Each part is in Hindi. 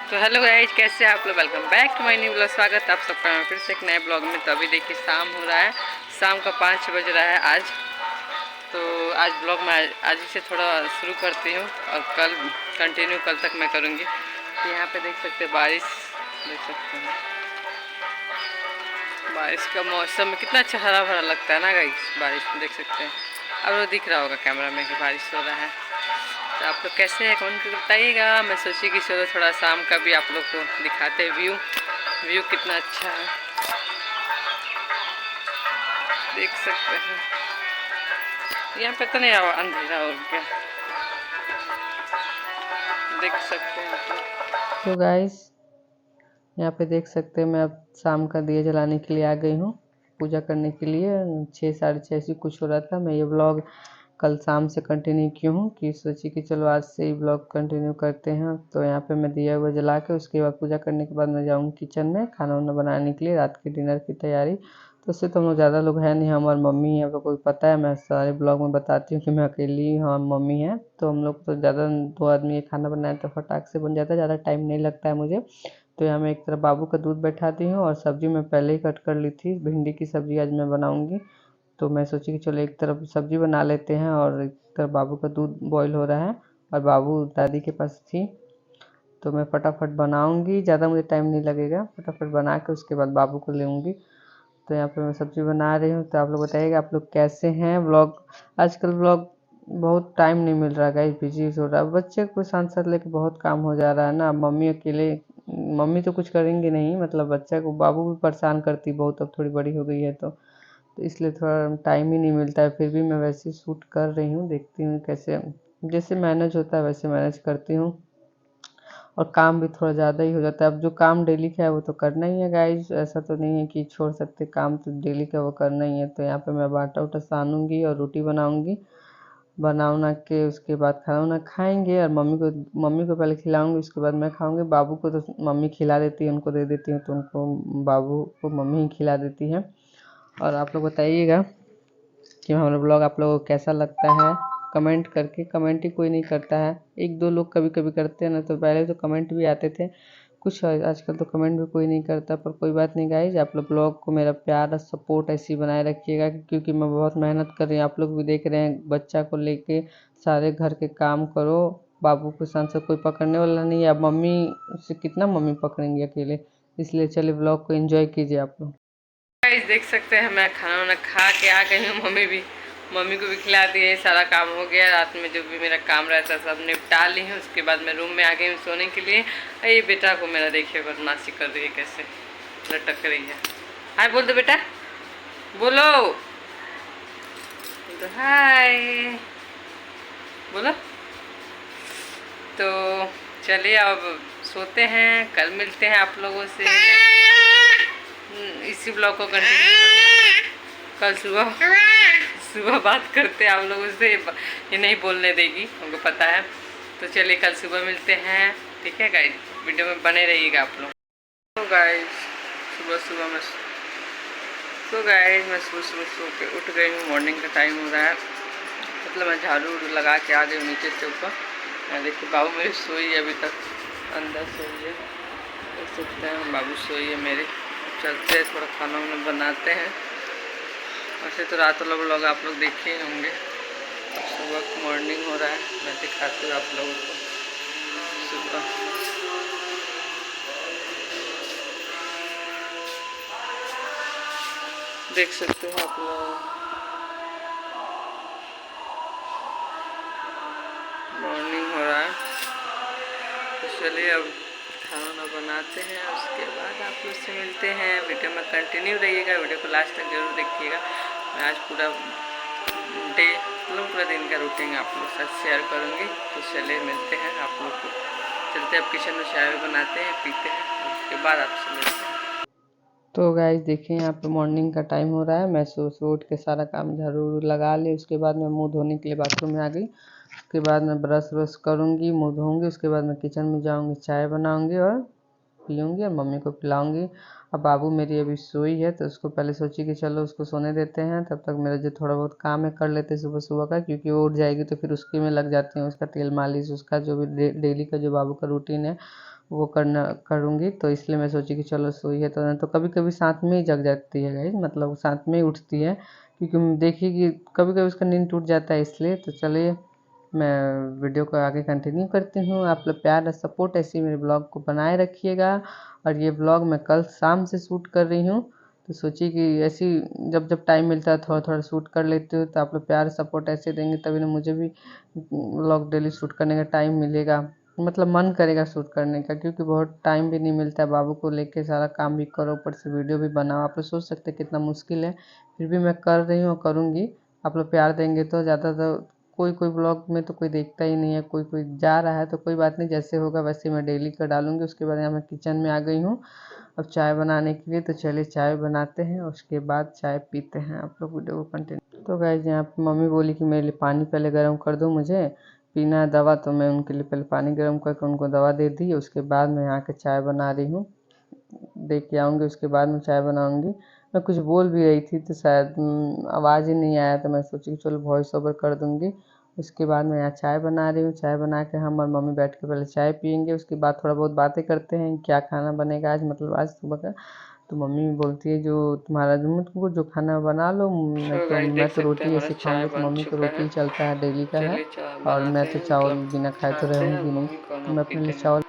तो हेलो गाइज, कैसे हैं आप लोग। Welcome back to my new blog. स्वागत आप सबका मैं फिर से एक नए ब्लॉग में। तो अभी देखिए शाम हो रहा है, शाम का 5 बज रहा है आज। तो आज ब्लॉग में आज ही से थोड़ा शुरू करती हूँ और कल कंटिन्यू कल तक मैं करूँगी। तो यहाँ पे देख सकते हैं बारिश, देख सकते हैं बारिश का मौसम में कितना अच्छा हरा भरा लगता है ना गाइज। बारिश में देख सकते हैं, अब वो दिख रहा होगा कैमरा में कि बारिश हो रहा है। तो आप लोग कैसे हैं कमेंट करके बताइएगा। मैं सोची कि चलो थोड़ा शाम का भी आप लोग को दिखाते व्यू कितना अच्छा है, देख सकते हैं। यहाँ पे तो नहीं अंधेरा हो गया, देख सकते हैं आप लोग। तो गाइस यहाँ पे देख सकते हैं मैं अब शाम का दिया जलाने के लिए आ गई हूँ, पूजा करने के लिए। 6 साढ़े 6 ऐसी कुछ हो रहा था। मैं ये ब्लॉग कल शाम से कंटिन्यू की हूँ कि सोची कि चलो आज से ही ब्लॉग कंटिन्यू करते हैं। तो यहाँ पे मैं दिया हुआ जला के उसके बाद पूजा करने के बाद मैं जाऊँगी किचन में खाना वाना बनाने के लिए, रात के डिनर की तैयारी। तो उससे तो हम लोग ज़्यादा लोग हैं नहीं, हम और मम्मी है। कोई पता है, मैं सारे ब्लॉग में बताती हूँ कि मैं अकेली हम मम्मी हैं। तो हम लोग तो ज़्यादा 2 आदमी खाना बनाए तो फटाक से बन जाता है, ज़्यादा टाइम नहीं लगता है मुझे। तो यहाँ मैं एक तरफ बाबू का दूध बैठा दी हूँ और सब्ज़ी मैं पहले ही कट कर ली थी। भिंडी की सब्ज़ी आज मैं बनाऊँगी। तो मैं सोची कि चलो एक तरफ सब्ज़ी बना लेते हैं और एक तरफ बाबू का दूध बॉईल हो रहा है और बाबू दादी के पास थी। तो मैं फटाफट बनाऊँगी, ज़्यादा मुझे टाइम नहीं लगेगा। फटाफट बना के उसके बाद बाबू को लेऊँगी। तो यहाँ पे मैं सब्ज़ी बना रही हूँ। तो आप लोग बताइएगा आप लोग कैसे हैं। व्लॉग आजकल व्लॉग बहुत टाइम नहीं मिल रहा गाइस, बिजी हो रहा है। बच्चे को साथ साथ लेके बहुत काम हो जा रहा है ना। मम्मी अकेले, मम्मी तो कुछ करेंगी नहीं, मतलब बच्चा को बाबू भी परेशान करती बहुत, अब थोड़ी बड़ी हो गई है तो इसलिए थोड़ा टाइम ही नहीं मिलता है। फिर भी मैं वैसे शूट कर रही हूँ, देखती हूँ कैसे जैसे मैनेज होता है वैसे मैनेज करती हूँ। और काम भी थोड़ा ज़्यादा ही हो जाता है। अब जो काम डेली का है वो तो करना ही है गाइज, ऐसा तो नहीं है कि छोड़ सकते, काम तो डेली का वो करना ही है। तो यहाँ पे मैं आटा उटा सानूँगी और रोटी बनाऊँगी। बना उना के उसके बाद खाना वाना खाएंगे और मम्मी को पहले खिलाऊंगी, उसके बाद मैं खाऊंगी। बाबू को तो मम्मी खिला देती है, उनको दे देती हूँ, तो उनको बाबू को मम्मी ही खिला देती है। और आप लोग बताइएगा कि हमारा ब्लॉग आप लोगों को कैसा लगता है, कमेंट करके। कमेंट ही कोई नहीं करता है, एक दो लोग कभी कभी करते हैं ना। तो पहले तो कमेंट भी आते थे कुछ, आजकल तो कमेंट भी कोई नहीं करता। पर कोई बात नहीं गाइज, आप लोग ब्लॉग को मेरा प्यार और सपोर्ट ऐसे ही बनाए रखिएगा, क्योंकि मैं बहुत मेहनत कर रही हूँ। आप लोग भी देख रहे हैं, बच्चा को लेके सारे घर के काम करो। बाबू को साथ से कोई पकड़ने वाला नहीं है, अब मम्मी से कितना मम्मी पकड़ेंगी अकेले। इसलिए चलिए ब्लॉग को एंजॉय कीजिए आप लोग। गाइस देख सकते हैं मैं खाना वाना खा के आ गई हूँ। मम्मी को भी खिला दिए, सारा काम हो गया। रात में जो भी मेरा काम रहता है सब निपटा ली हूँ। उसके बाद मैं रूम में आ गई हूँ सोने के लिए। ये बेटा को मेरा देखिए बदमाशी कर रही है, कैसे लटक रही है। हाय बोल दो बेटा, बोलो तो हाय बोलो। तो चलिए अब सोते हैं, कल मिलते हैं आप लोगों से। इसी ब्लॉग को कंटिन्यू कल सुबह सुबह बात करते हैं आप लोगों से। ये नहीं बोलने देगी, हमको पता है। तो चलिए कल सुबह मिलते हैं, ठीक है गाइज। वीडियो में बने रहिएगा आप लोग। तो गाइज सुबह सुबह मैं सुबह सो के उठ गई हूँ। मॉर्निंग का टाइम हो रहा है, मतलब मैं झाड़ू उड़ू लगा के आ गई हूँ नीचे से ऊपर। देखिए बाबू मेरी सोई है, अभी तक अंदर सोई है, देख सकते हैं बाबू सोई है मेरे। चलते हैं थोड़ा खाना वाना बनाते हैं। वैसे तो रात वाला ब्लॉग आप लोग देखे ही होंगे। सुबह मॉर्निंग हो रहा है, मैं दिखाती हूँ आप लोगों को सुबह। देख सकते हो आप लोग, मॉर्निंग हो रहा है। तो चलिए अब खाना बनाते हैं, उसके बाद आप लोग से मिलते हैं। वीडियो में कंटिन्यू रहिएगा, वीडियो को लास्ट तक जरूर देखिएगा। मैं आज पूरा डे मतलब पूरा दिन का रूटीन आप लोग के साथ शेयर करूँगी। तो चलिए मिलते हैं आप लोग को। चलते अब किचन में चाय बनाते हैं, पीते हैं, उसके बाद आपसे मिलते हैं। तो गाइस देखिए यहाँ पे मॉर्निंग का टाइम हो रहा है। मैं सुबह उठ के सारा काम झाड़ू लगा ली। उसके बाद मैं मुंह धोने के लिए बाथरूम में आ गई। उसके बाद मैं ब्रश व्रश करूँगी, मुंह धोऊँगी। उसके बाद मैं किचन में जाऊँगी, चाय बनाऊँगी और पीऊँगी और मम्मी को पिलाऊँगी। अब बाबू मेरी अभी सोई है, तो उसको पहले सोची कि चलो उसको सोने देते हैं, तब तक मेरा जो थोड़ा बहुत काम है कर लेते हैं सुबह सुबह का, क्योंकि वो उठ जाएगी तो फिर उसके में लग जाते हैं, उसका तेल मालिश, उसका जो भी डेली का जो बाबू का रूटीन है वो करना करूँगी, तो इसलिए मैं सोची कि चलो सोई है तो कभी कभी साथ में ही जग जाती है गाइस, मतलब साथ में ही उठती है, क्योंकि देखिए कि कभी कभी उसका नींद टूट जाता है इसलिए। तो चलिए मैं वीडियो को आगे कंटिन्यू करती हूँ। आप लोग प्यार और सपोर्ट ऐसे ही मेरे ब्लॉग को बनाए रखिएगा। और ये ब्लॉग मैं कल शाम से शूट कर रही हूँ, तो सोची कि ऐसी जब जब टाइम मिलता है थोड़ा थोड़ा शूट कर लेती हूँ। तो आप लोग प्यार सपोर्ट ऐसे देंगे तभी ना मुझे भी व्लॉग डेली शूट करने का टाइम मिलेगा, मतलब मन करेगा शूट करने का, क्योंकि बहुत टाइम भी नहीं मिलता है। बाबू को लेके सारा काम भी करो, ऊपर से वीडियो भी बनाओ। आप लोग सोच सकते हैं कितना मुश्किल है, फिर भी मैं कर रही हूँ और करूँगी। आप लोग प्यार देंगे तो ज़्यादा तो कोई कोई ब्लॉग में तो कोई देखता ही नहीं है, कोई कोई जा रहा है, तो कोई बात नहीं, जैसे होगा वैसे मैं डेली का डालूंगी। उसके बाद यहाँ मैं किचन में आ गई हूँ अब चाय बनाने के लिए। तो चलिए चाय बनाते हैं और उसके बाद चाय पीते हैं। आप लोग वीडियो को कंटिन्यू। तो गाइस यहाँ पे मम्मी बोली कि मेरे लिए पानी पहले गर्म कर दो, मुझे पीना है दवा। तो मैं उनके लिए पहले पानी गर्म करके उनको दवा दे दी। उसके बाद मैं यहाँ के चाय बना रही हूँ, दे के आऊँगी उसके बाद मैं चाय बनाऊँगी। मैं कुछ बोल भी रही थी तो शायद आवाज़ ही नहीं आया, तो मैं सोची कि चलो वॉइस ओवर कर दूँगी। उसके बाद मैं यहाँ चाय बना रही हूँ। चाय बना के हम और मम्मी बैठ के पहले चाय पियेंगे, उसके बाद थोड़ा बहुत बातें करते हैं क्या खाना बनेगा आज, मतलब आज सुबह का। तो मम्मी बोलती है जो तुम्हारा जो तुमको जो खाना बना लो, मैं तो रोटी ऐसे खाऊंगी, तो मम्मी को रोटी चलता है, डेली का है। और मैं तो चावल बिना खाए तो रहूँगी नहीं, तो मैं अपने लिए चावल।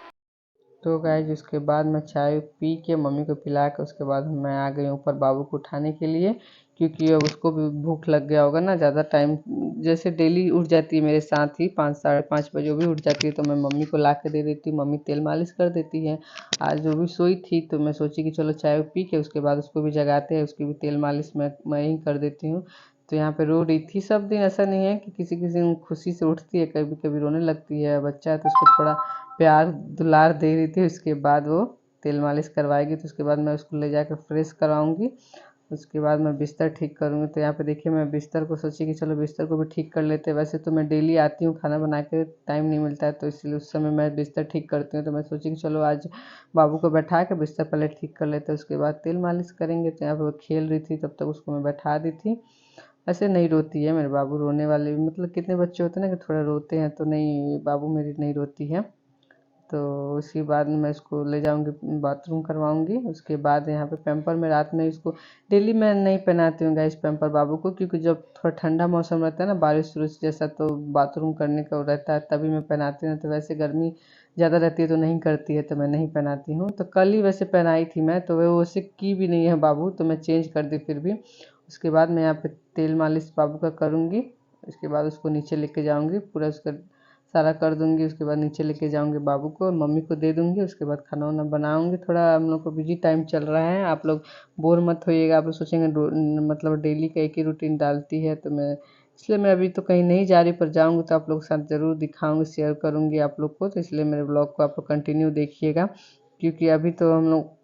तो गाइस उसके बाद मैं चाय पी के मम्मी को पिला के उसके बाद मैं आ गई ऊपर बाबू को उठाने के लिए, क्योंकि अब उसको भी भूख लग गया होगा ना। ज़्यादा टाइम जैसे डेली उठ जाती है मेरे साथ ही 5 साढ़े 5 बजे भी उठ जाती है, तो मैं मम्मी को ला के दे देती हूँ, मम्मी तेल मालिश कर देती है। आज वो भी सोई थी तो मैं सोची कि चलो चाय पी के उसके बाद उसको भी जगाते हैं, उसकी भी तेल मालिश मैं ही कर देती हूँ। तो यहाँ पे रो रही थी सब दिन, ऐसा नहीं है कि किसी किसी दिन खुशी से उठती है, कभी कभी रोने लगती है। बच्चा है तो उसको थोड़ा प्यार दुलार दे रही थी। उसके बाद वो तेल मालिश करवाएगी, तो उसके बाद मैं उसको ले जाकर फ्रेश करवाऊँगी। उसके बाद मैं बिस्तर ठीक करूँगी। तो यहाँ पे देखिए मैं बिस्तर को सोची कि चलो बिस्तर को भी ठीक कर लेते हैं। वैसे तो मैं डेली आती हूँ खाना बना के, टाइम नहीं मिलता है, तो इसलिए उस समय मैं बिस्तर ठीक करती हूँ। तो मैं सोची कि चलो आज बाबू को बैठा के बिस्तर पहले ठीक कर लेते हैं, उसके बाद तेल मालिश करेंगे। तो यहाँ पर वो खेल रही थी तब तक उसको मैं बैठा दी थी। ऐसे नहीं रोती है मेरे बाबू, रोने वाले मतलब कितने बच्चे होते हैं ना कि थोड़ा रोते हैं, तो नहीं बाबू मेरी नहीं रोती है। तो उसके बाद मैं इसको ले जाऊंगी बाथरूम करवाऊंगी। उसके बाद यहाँ पे पैम्पर में रात में इसको डेली मैं नहीं पहनाती हूँ गाइस पैम्पर बाबू को, क्योंकि जब थोड़ा ठंडा मौसम रहता है ना बारिश उरिश जैसा, तो बाथरूम करने का रहता है तभी मैं पहनाती हूँ। तो वैसे गर्मी ज़्यादा रहती है तो नहीं करती है, तो मैं नहीं पहनाती हूँ। तो कल ही वैसे पहनाई थी मैं, तो वो वैसे की भी नहीं है बाबू, तो मैं चेंज कर दी फिर भी। उसके बाद मैं यहाँ पे तेल मालिश बाबू का करूँगी। उसके बाद उसको नीचे लेके जाऊँगी, पूरा उसका सारा कर दूँगी। उसके बाद नीचे लेके जाऊँगी बाबू को और मम्मी को दे दूँगी। उसके बाद खाना वाना बनाऊँगी। थोड़ा हम लोग को बिजी टाइम चल रहा है, आप लोग बोर मत होइएगा। आप लोग सोचेंगे मतलब डेली का एक ही रूटीन डालती है, तो मैं इसलिए मैं अभी तो कहीं नहीं जा रही, पर जाऊँगी तो आप लोग के साथ ज़रूर दिखाऊँगी, शेयर करूँगी आप लोग को। तो इसलिए मेरे ब्लॉग को आप लोग कंटिन्यू देखिएगा, क्योंकि अभी तो हम लोग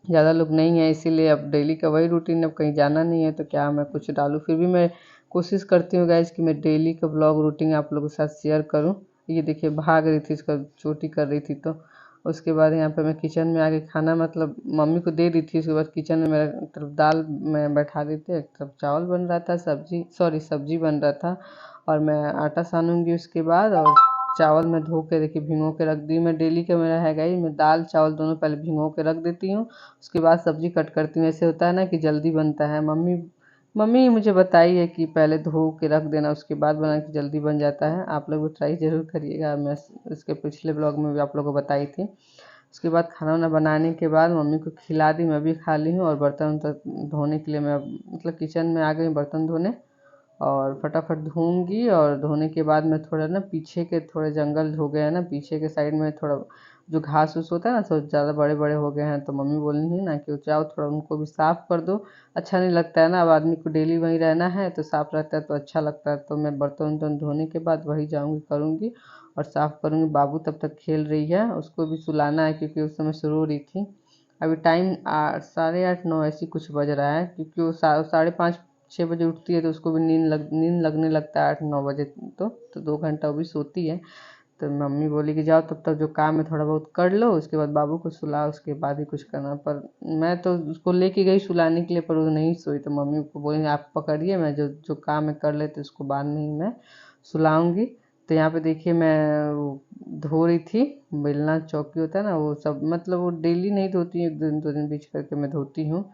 ज़्यादा लोग नहीं हैं, इसीलिए अब डेली का वही रूटीन, अब कहीं जाना नहीं है तो क्या मैं कुछ डालूँ। फिर भी मैं कोशिश करती हूँ गाइज़ कि मैं डेली का ब्लॉग रूटीन आप लोगों के साथ शेयर करूँ। ये देखिए भाग रही थी, इसका चोटी कर रही थी। तो उसके बाद यहाँ पे मैं किचन में आके खाना मतलब मम्मी को दे दी थी। उसके बाद किचन में मेरा तरफ दाल मैं बैठा दी थी, एक तरफ चावल बन रहा था, सब्जी बन रहा था, और मैं आटा सानूंगी उसके बाद। और चावल मैं धो के देखिए भिगो के रख दी। मैं डेली का मेरा है गाइस, मैं दाल चावल दोनों पहले भिगो के रख देती हूँ, उसके बाद सब्जी कट करती हूँ। ऐसे होता है ना कि जल्दी बनता है। मम्मी मम्मी मुझे बताई है कि पहले धो के रख देना, उसके बाद बना के जल्दी बन जाता है। आप लोग भी ट्राई ज़रूर करिएगा, मैं इसके पिछले ब्लॉग में भी आप लोगों को बताई थी। उसके बाद खाना वाना बनाने के बाद मम्मी को खिला दी, मैं भी खा ली हूँ। और बर्तन धोने के लिए मैं मतलब किचन में आ गई बर्तन धोने, और फटाफट धोऊंगी। और धोने के बाद मैं थोड़ा ना पीछे के थोड़े जंगल हो गए हैं ना, पीछे के साइड में थोड़ा जो घास उस होता है ना, तो ज़्यादा बड़े बड़े हो गए हैं। तो मम्मी बोली है ना कि जाओ थोड़ा उनको भी साफ़ कर दो, अच्छा नहीं लगता है ना, अब आदमी को डेली वहीं रहना है तो साफ़ रहता है तो अच्छा लगता है। तो मैं बर्तन वर्तन धोने के बाद वही जाऊँगी करूँगी और साफ़ करूँगी। बाबू तब तक खेल रही है, उसको भी सुलाना है क्योंकि उस समय से रो रही थी। अभी टाइम 8 साढ़े 8 9 ऐसी कुछ बज रहा है, क्योंकि वो 5:30 6 बजे उठती है, तो उसको भी नींद लगने लगता है 8 9 बजे। तो 2 घंटा वो भी सोती है। तो मम्मी बोली कि जाओ तब तक जो काम है थोड़ा बहुत कर लो, उसके बाद बाबू को सुलाओ, उसके बाद ही कुछ करना। पर मैं तो उसको लेके गई सुलाने के लिए, पर वो नहीं सोई। तो मम्मी को बोलेंगे आप पकड़िए, मैं जो जो काम है कर लेते उसको बाद में ही मैं सुलाऊंगी। तो यहाँ पे देखिए मैं वो धो रही थी, बेलना चौकी होता है ना वो सब, मतलब वो डेली नहीं धोती हूँ, 1 दिन 2 दिन बीच करके मैं धोती हूँ।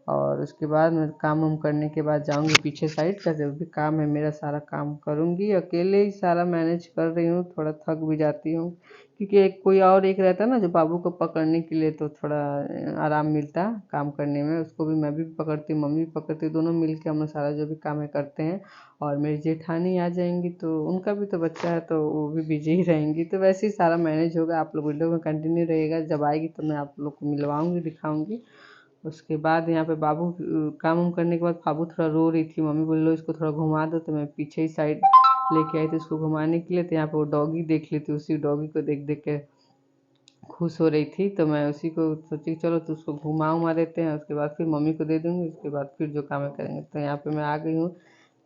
और उसके बाद मैं काम वाम करने के बाद जाऊंगी पीछे साइड का, जो भी काम है मेरा सारा काम करूंगी। अकेले ही सारा मैनेज कर रही हूँ, थोड़ा थक भी जाती हूँ क्योंकि एक कोई और एक रहता है ना जो बाबू को पकड़ने के लिए, तो थोड़ा आराम मिलता है काम करने में। उसको भी मैं भी पकड़ती हूँ, मम्मी भी पकड़ती हूँ, दोनों मिल के हम लोग सारा जो भी काम है करते हैं। और मेरी जेठानी आ जाएंगी तो उनका भी तो बच्चा है, तो वो भी बिजी ही रहेंगी, तो वैसे ही सारा मैनेज होगा। आप लोग वीडियो में कंटिन्यू रहेगा, जब आएगी तो मैं आप लोग को मिलवाऊंगी, दिखाऊंगी। उसके बाद यहाँ पे बाबू काम वाम करने के बाद बाबू थोड़ा रो रही थी, मम्मी बोल लो इसको थोड़ा घुमा दो, तो मैं पीछे ही साइड लेके आई थी उसको घुमाने के लिए। तो यहाँ पे वो डॉगी देख ली थी, उसी डॉगी को देख देख के खुश हो रही थी, तो मैं उसी को सोची चलो तो उसको घुमा उमा देते हैं, उसके बाद फिर मम्मी को दे दूँगी, उसके बाद फिर जो काम है करेंगे। तो यहाँ पे मैं आ गई हूँ,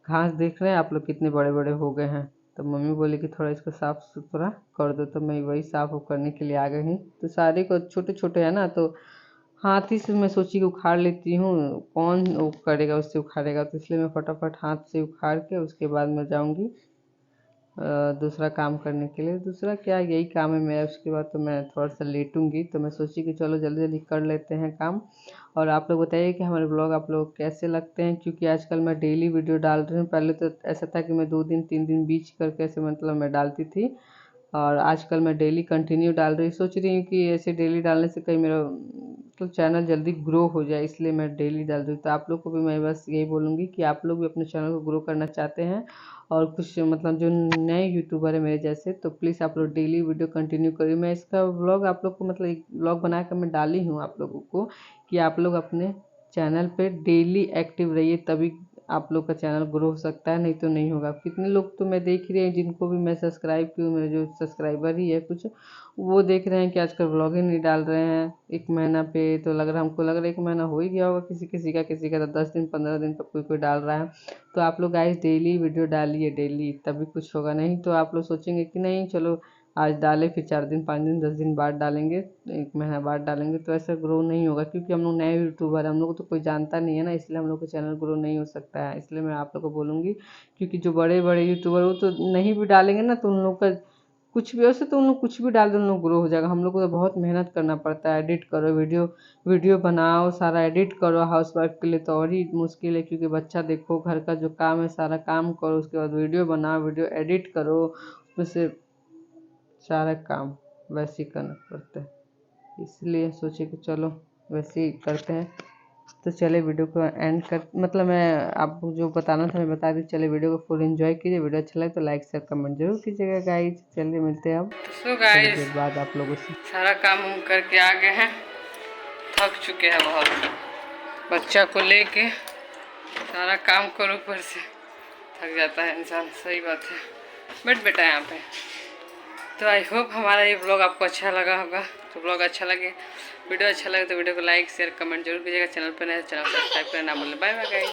घास देख रहे हैं आप लोग कितने बड़े बड़े हो गए हैं। तो मम्मी बोली कि थोड़ा इसको साफ़ सुथरा कर दो, तो मैं वही साफ़ करने के लिए आ गई हूँ। तो सारे को छोटे छोटे है ना, तो हाथ ही से मैं सोची कि उखाड़ लेती हूँ, कौन वो करेगा उससे उखाड़ेगा, तो इसलिए मैं फटाफट हाथ से उखाड़ के उसके बाद मैं जाऊँगी दूसरा काम करने के लिए। दूसरा क्या, यही काम है मेरा। उसके बाद तो मैं थोड़ा सा लेटूंगी, तो मैं सोची कि चलो जल्दी जल्दी कर लेते हैं काम। और आप लोग बताइए कि हमारे ब्लॉग आप लोग कैसे लगते हैं, क्योंकि आजकल मैं डेली वीडियो डाल रही हूँ। पहले तो ऐसा था कि मैं 2 दिन 3 दिन बीच करके ऐसे मतलब मैं डालती थी, और आजकल मैं डेली कंटिन्यू डाल रही हूँ। सोच रही हूँ कि ऐसे डेली डालने से कहीं मेरा तो चैनल जल्दी ग्रो हो जाए, इसलिए मैं डेली डाल रही हूँ। तो आप लोग को भी मैं बस यही बोलूँगी कि आप लोग भी अपने चैनल को ग्रो करना चाहते हैं, और कुछ मतलब जो नए यूट्यूबर है मेरे जैसे, तो प्लीज़ आप लोग डेली वीडियो कंटिन्यू करिए। मैं इसका व्लॉग आप लोग को मतलब एक व्लॉग बना कर मैं डाली हूँ आप लोगों को, कि आप लोग अपने चैनल पे डेली एक्टिव रहिए, तभी आप लोग का चैनल ग्रो हो सकता है, नहीं तो नहीं होगा। कितने लोग तो मैं देख ही रही हूँ जिनको भी मैं सब्सक्राइब की हूँ, मेरे जो सब्सक्राइबर ही है कुछ, वो देख रहे हैं कि आजकल व्लॉग ही नहीं डाल रहे हैं 1 महीना पे। तो लग रहा हमको लग रहा है 1 महीना हो ही गया होगा किसी किसी का तो 10 दिन 15 दिन पर कोई कोई डाल रहा है। तो आप लोग गाइस डेली वीडियो डालिए, डेली, तभी कुछ होगा। नहीं तो आप लोग सोचेंगे कि नहीं चलो आज डालें, फिर 4 दिन 5 दिन 10 दिन बाद डालेंगे, 1 महीना बाद डालेंगे, तो ऐसा ग्रो नहीं होगा। क्योंकि हम लोग नए यूट्यूबर हैं, हम लोग को तो कोई जानता नहीं है ना, इसलिए हम लोग का चैनल ग्रो नहीं हो सकता है। इसलिए मैं आप लोग को बोलूँगी, क्योंकि जो बड़े बड़े यूट्यूबर वो तो नहीं भी डालेंगे ना, तो उन लोग का कुछ भी, वैसे तो उन लोग कुछ भी डाल दो उन लोग ग्रो हो जाएगा। हम लोग को तो बहुत मेहनत करना पड़ता है, एडिट करो, वीडियो वीडियो बनाओ, सारा एडिट करो। हाउस वाइफ के लिए तो और ही मुश्किल है, क्योंकि बच्चा देखो, घर का जो काम है सारा काम करो, उसके बाद वीडियो बनाओ, वीडियो एडिट करो, उसमें से सारा काम वैसे ही करना पड़ता है। इसलिए सोचे कि चलो वैसे ही करते हैं। तो चले वीडियो को एंड कर, मतलब मैं आपको जो बताना था मैं बता दी। चले वीडियो को फुल एंजॉय कीजिए, वीडियो अच्छा लगे तो लाइक शेयर कमेंट जरूर कीजिएगा गाइस। चलिए मिलते हैं अब थोड़ी देर बाद आप लोगों से। सारा काम हम करके आ गए हैं, थक चुके हैं बहुत, बच्चा को लेके सारा काम करो, ऊपर से थक जाता है इंसान, सही बात है। बैठ बेटा यहाँ पे। तो आई होप हमारा ये ब्लॉग आपको अच्छा लगा होगा। तो ब्लॉग अच्छा लगे, वीडियो अच्छा लगे तो वीडियो को लाइक शेयर कमेंट जरूर कीजिएगा। चैनल पर नए चैनल सब्सक्राइब करना ना भूलें। Bye bye guys.